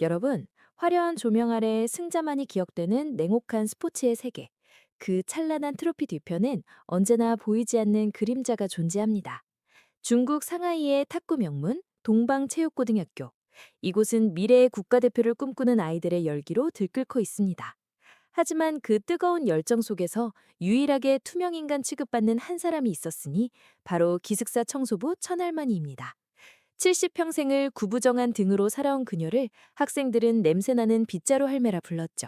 여러분, 화려한 조명 아래 승자만이 기억되는 냉혹한 스포츠의 세계. 그 찬란한 트로피 뒤편엔 언제나 보이지 않는 그림자가 존재합니다. 중국 상하이의 탁구 명문 동방체육고등학교. 이곳은 미래의 국가대표를 꿈꾸는 아이들의 열기로 들끓고 있습니다. 하지만 그 뜨거운 열정 속에서 유일하게 투명인간 취급받는 한 사람이 있었으니 바로 기숙사 청소부 천할머니입니다. 70평생을 구부정한 등으로 살아온 그녀를 학생들은 냄새나는 빗자루 할매라 불렀죠.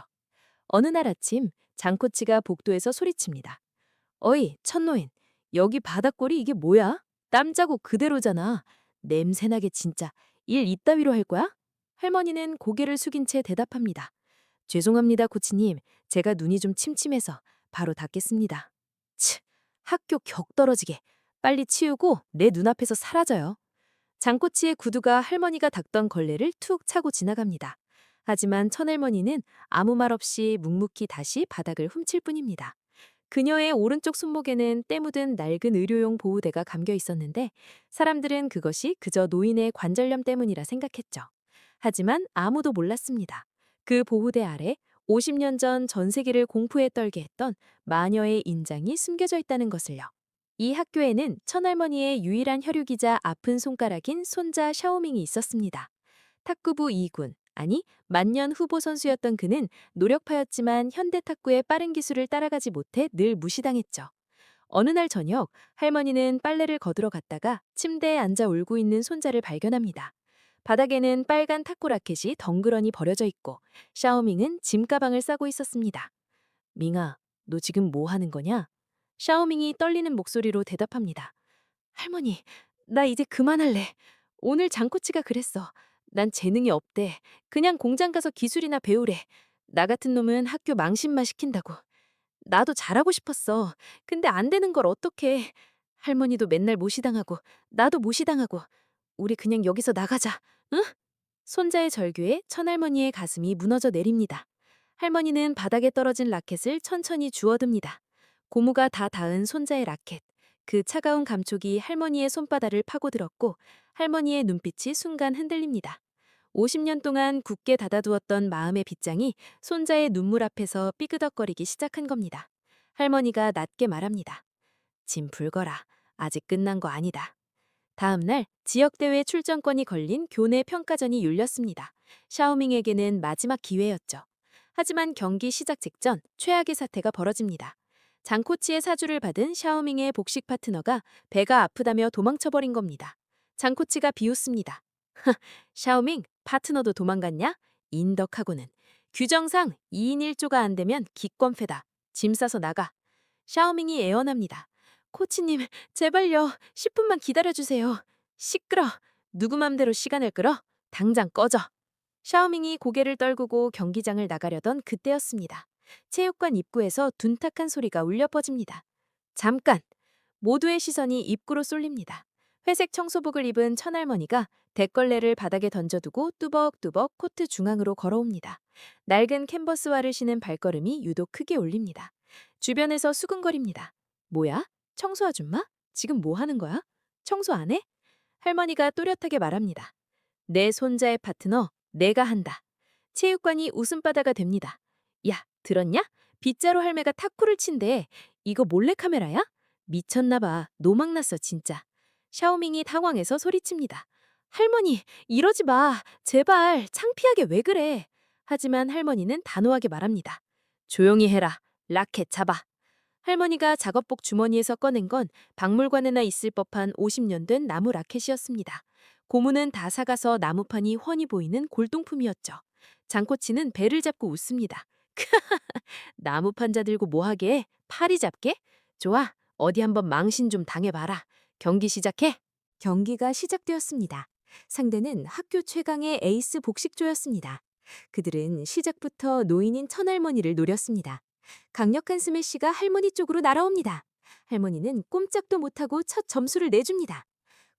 어느 날 아침 장코치가 복도에서 소리칩니다. 어이, 천노인. 여기 바닥골이 이게 뭐야? 땀 자국 그대로잖아. 냄새나게 진짜. 일 이따위로 할 거야? 할머니는 고개를 숙인 채 대답합니다. 죄송합니다, 코치님. 제가 눈이 좀 침침해서 바로 닦겠습니다. 치, 학교 격 떨어지게. 빨리 치우고 내 눈앞에서 사라져요. 장코치의 구두가 할머니가 닦던 걸레를 툭 차고 지나갑니다. 하지만 천할머니는 아무 말 없이 묵묵히 다시 바닥을 훔칠 뿐입니다. 그녀의 오른쪽 손목에는 때 묻은 낡은 의료용 보호대가 감겨 있었는데 사람들은 그것이 그저 노인의 관절염 때문이라 생각했죠. 하지만 아무도 몰랐습니다. 그 보호대 아래 50년 전 전 세계를 공포에 떨게 했던 마녀의 인장이 숨겨져 있다는 것을요. 이 학교에는 천할머니의 유일한 혈육이자 아픈 손가락인 손자 샤오밍이 있었습니다. 탁구부 2군, 아니 만년 후보 선수였던 그는 노력파였지만 현대 탁구의 빠른 기술을 따라가지 못해 늘 무시당했죠. 어느 날 저녁 할머니는 빨래를 거들어 갔다가 침대에 앉아 울고 있는 손자를 발견합니다. 바닥에는 빨간 탁구 라켓이 덩그러니 버려져 있고 샤오밍은 짐가방을 싸고 있었습니다. 밍아, 너 지금 뭐 하는 거냐? 샤오밍이 떨리는 목소리로 대답합니다. 할머니, 나 이제 그만할래. 오늘 장코치가 그랬어. 난 재능이 없대. 그냥 공장 가서 기술이나 배우래. 나 같은 놈은 학교 망신만 시킨다고. 나도 잘하고 싶었어. 근데 안 되는 걸 어떡해. 할머니도 맨날 무시당하고, 나도 무시당하고. 우리 그냥 여기서 나가자. 응? 손자의 절규에 천할머니의 가슴이 무너져 내립니다. 할머니는 바닥에 떨어진 라켓을 천천히 주워듭니다. 고무가 다 닿은 손자의 라켓. 그 차가운 감촉이 할머니의 손바닥을 파고들었고 할머니의 눈빛이 순간 흔들립니다. 50년 동안 굳게 닫아두었던 마음의 빗장이 손자의 눈물 앞에서 삐그덕거리기 시작한 겁니다. 할머니가 낮게 말합니다. 짐 풀거라. 아직 끝난 거 아니다. 다음 날 지역대회 출전권이 걸린 교내 평가전이 열렸습니다. 샤오밍에게는 마지막 기회였죠. 하지만 경기 시작 직전 최악의 사태가 벌어집니다. 장코치의 사주를 받은 샤오밍의 복식 파트너가 배가 아프다며 도망쳐버린 겁니다. 장코치가 비웃습니다. 샤오밍, 파트너도 도망갔냐? 인덕하고는. 규정상 2인 1조가 안 되면 기권패다. 짐 싸서 나가. 샤오밍이 애원합니다. 코치님, 제발요. 10분만 기다려주세요. 시끄러. 누구 맘대로 시간을 끌어? 당장 꺼져. 샤오밍이 고개를 떨구고 경기장을 나가려던 그때였습니다. 체육관 입구에서 둔탁한 소리가 울려 퍼집니다. 잠깐! 모두의 시선이 입구로 쏠립니다. 회색 청소복을 입은 천할머니가 대걸레를 바닥에 던져두고 뚜벅뚜벅 코트 중앙으로 걸어옵니다. 낡은 캔버스화를 신은 발걸음이 유독 크게 울립니다. 주변에서 수근거립니다. 뭐야? 청소 아줌마? 지금 뭐 하는 거야? 청소 안 해? 할머니가 또렷하게 말합니다. 내 손자의 파트너, 내가 한다. 체육관이 웃음바다가 됩니다. 야, 들었냐? 빗자루 할매가 탁구를 친대. 이거 몰래카메라야? 미쳤나 봐. 노망났어, 진짜. 샤오밍이 당황해서 소리칩니다. 할머니, 이러지 마. 제발, 창피하게 왜 그래? 하지만 할머니는 단호하게 말합니다. 조용히 해라. 라켓 잡아. 할머니가 작업복 주머니에서 꺼낸 건 박물관에나 있을 법한 50년 된 나무 라켓이었습니다. 고무는 다 삭아서 나무판이 훤히 보이는 골동품이었죠. 장코치는 배를 잡고 웃습니다. 나무판 자들고 뭐하게? 파리 잡게? 좋아, 어디 한번 망신 좀 당해봐라. 경기 시작해. 경기가 시작되었습니다. 상대는 학교 최강의 에이스 복식조였습니다. 그들은 시작부터 노인인 천할머니를 노렸습니다. 강력한 스매시가 할머니 쪽으로 날아옵니다. 할머니는 꼼짝도 못하고 첫 점수를 내줍니다.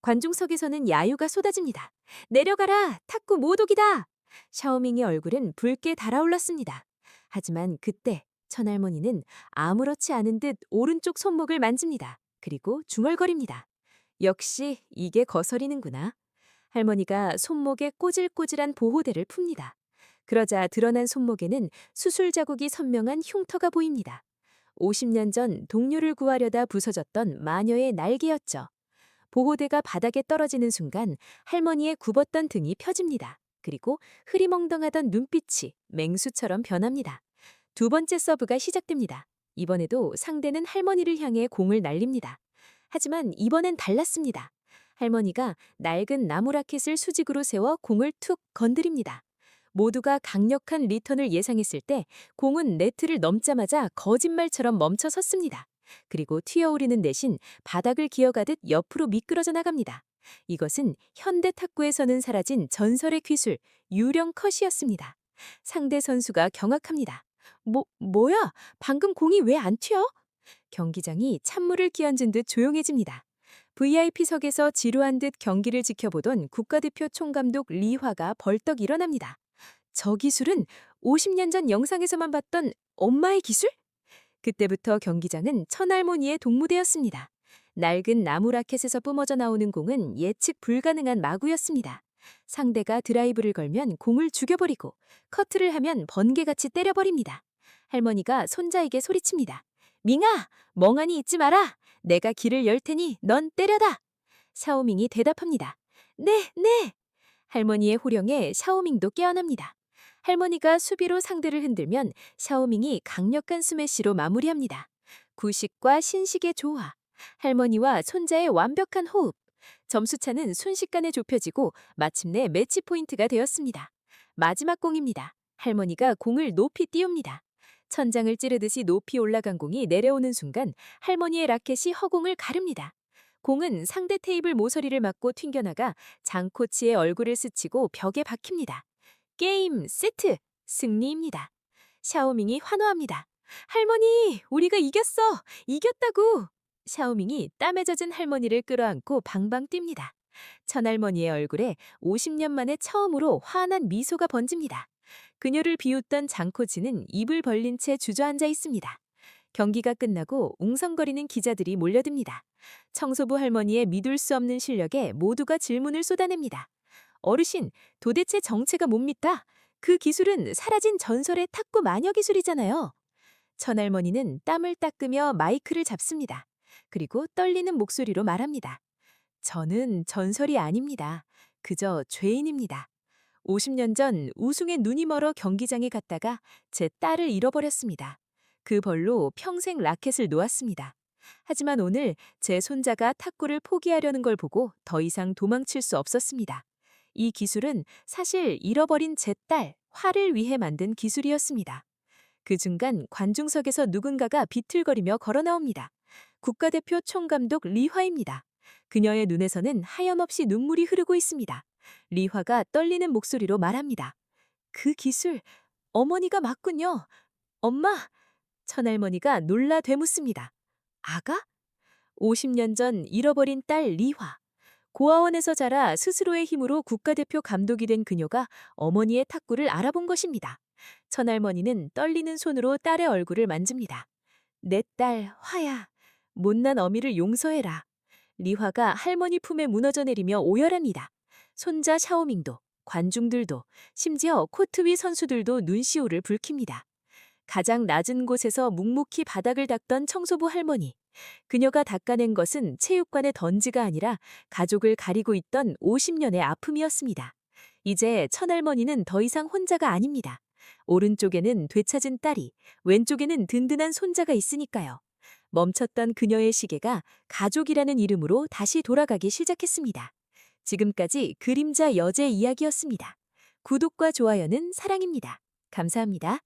관중석에서는 야유가 쏟아집니다. 내려가라! 탁구 모독이다! 샤오밍의 얼굴은 붉게 달아올랐습니다. 하지만 그때 천할머니는 아무렇지 않은 듯 오른쪽 손목을 만집니다. 그리고 중얼거립니다. 역시 이게 거스리는구나. 할머니가 손목에 꼬질꼬질한 보호대를 풉니다. 그러자 드러난 손목에는 수술 자국이 선명한 흉터가 보입니다. 50년 전 동료를 구하려다 부서졌던 마녀의 날개였죠. 보호대가 바닥에 떨어지는 순간 할머니의 굽었던 등이 펴집니다. 그리고 흐리멍덩하던 눈빛이 맹수처럼 변합니다. 두 번째 서브가 시작됩니다. 이번에도 상대는 할머니를 향해 공을 날립니다. 하지만 이번엔 달랐습니다. 할머니가 낡은 나무 라켓을 수직으로 세워 공을 툭 건드립니다. 모두가 강력한 리턴을 예상했을 때 공은 네트를 넘자마자 거짓말처럼 멈춰 섰습니다. 그리고 튀어오르는 대신 바닥을 기어가듯 옆으로 미끄러져 나갑니다. 이것은 현대 탁구에서는 사라진 전설의 기술, 유령 컷이었습니다. 상대 선수가 경악합니다. 뭐야? 방금 공이 왜 안 튀어? 경기장이 찬물을 끼얹은 듯 조용해집니다. VIP석에서 지루한 듯 경기를 지켜보던 국가대표 총감독 리화가 벌떡 일어납니다. 저 기술은 50년 전 영상에서만 봤던 엄마의 기술? 그때부터 경기장은 천할머니의 동무대였습니다. 낡은 나무 라켓에서 뿜어져 나오는 공은 예측 불가능한 마구였습니다. 상대가 드라이브를 걸면 공을 죽여버리고 커트를 하면 번개같이 때려버립니다. 할머니가 손자에게 소리칩니다. 밍아, 멍하니 있지 마라. 내가 길을 열 테니 넌 때려다. 샤오밍이 대답합니다. 네, 네. 할머니의 호령에 샤오밍도 깨어납니다. 할머니가 수비로 상대를 흔들면 샤오밍이 강력한 스매시로 마무리합니다. 구식과 신식의 조화, 할머니와 손자의 완벽한 호흡. 점수차는 순식간에 좁혀지고 마침내 매치 포인트가 되었습니다. 마지막 공입니다. 할머니가 공을 높이 띄웁니다. 천장을 찌르듯이 높이 올라간 공이 내려오는 순간 할머니의 라켓이 허공을 가릅니다. 공은 상대 테이블 모서리를 맞고 튕겨나가 장 코치의 얼굴을 스치고 벽에 박힙니다. 게임 세트! 승리입니다. 샤오밍이 환호합니다. 할머니, 우리가 이겼어! 이겼다고! 샤오밍이 땀에 젖은 할머니를 끌어안고 방방 뜁니다. 천할머니의 얼굴에 50년 만에 처음으로 환한 미소가 번집니다. 그녀를 비웃던 장코치는 입을 벌린 채 주저앉아 있습니다. 경기가 끝나고 웅성거리는 기자들이 몰려듭니다. 청소부 할머니의 믿을 수 없는 실력에 모두가 질문을 쏟아냅니다. 어르신, 도대체 정체가 뭡니까? 그 기술은 사라진 전설의 탁구 마녀 기술이잖아요. 천할머니는 땀을 닦으며 마이크를 잡습니다. 그리고 떨리는 목소리로 말합니다. 저는 전설이 아닙니다. 그저 죄인입니다. 50년 전 우승에 눈이 멀어 경기장에 갔다가 제 딸을 잃어버렸습니다. 그 벌로 평생 라켓을 놓았습니다. 하지만 오늘 제 손자가 탁구를 포기하려는 걸 보고 더 이상 도망칠 수 없었습니다. 이 기술은 사실 잃어버린 제 딸, 화를 위해 만든 기술이었습니다. 그 순간 관중석에서 누군가가 비틀거리며 걸어 나옵니다. 국가대표 총감독 리화입니다. 그녀의 눈에서는 하염없이 눈물이 흐르고 있습니다. 리화가 떨리는 목소리로 말합니다. 그 기술, 어머니가 맞군요. 엄마! 천할머니가 놀라 되묻습니다. 아가? 50년 전 잃어버린 딸 리화. 고아원에서 자라 스스로의 힘으로 국가대표 감독이 된 그녀가 어머니의 탁구를 알아본 것입니다. 천할머니는 떨리는 손으로 딸의 얼굴을 만집니다. 내 딸 화야, 못난 어미를 용서해라. 리화가 할머니 품에 무너져 내리며 오열합니다. 손자 샤오밍도, 관중들도, 심지어 코트 위 선수들도 눈시울을 붉힙니다. 가장 낮은 곳에서 묵묵히 바닥을 닦던 청소부 할머니. 그녀가 닦아낸 것은 체육관의 던지가 아니라 가족을 가리고 있던 50년의 아픔이었습니다. 이제 천할머니는 더 이상 혼자가 아닙니다. 오른쪽에는 되찾은 딸이, 왼쪽에는 든든한 손자가 있으니까요. 멈췄던 그녀의 시계가 가족이라는 이름으로 다시 돌아가기 시작했습니다. 지금까지 그림자 여제 이야기였습니다. 구독과 좋아요는 사랑입니다. 감사합니다.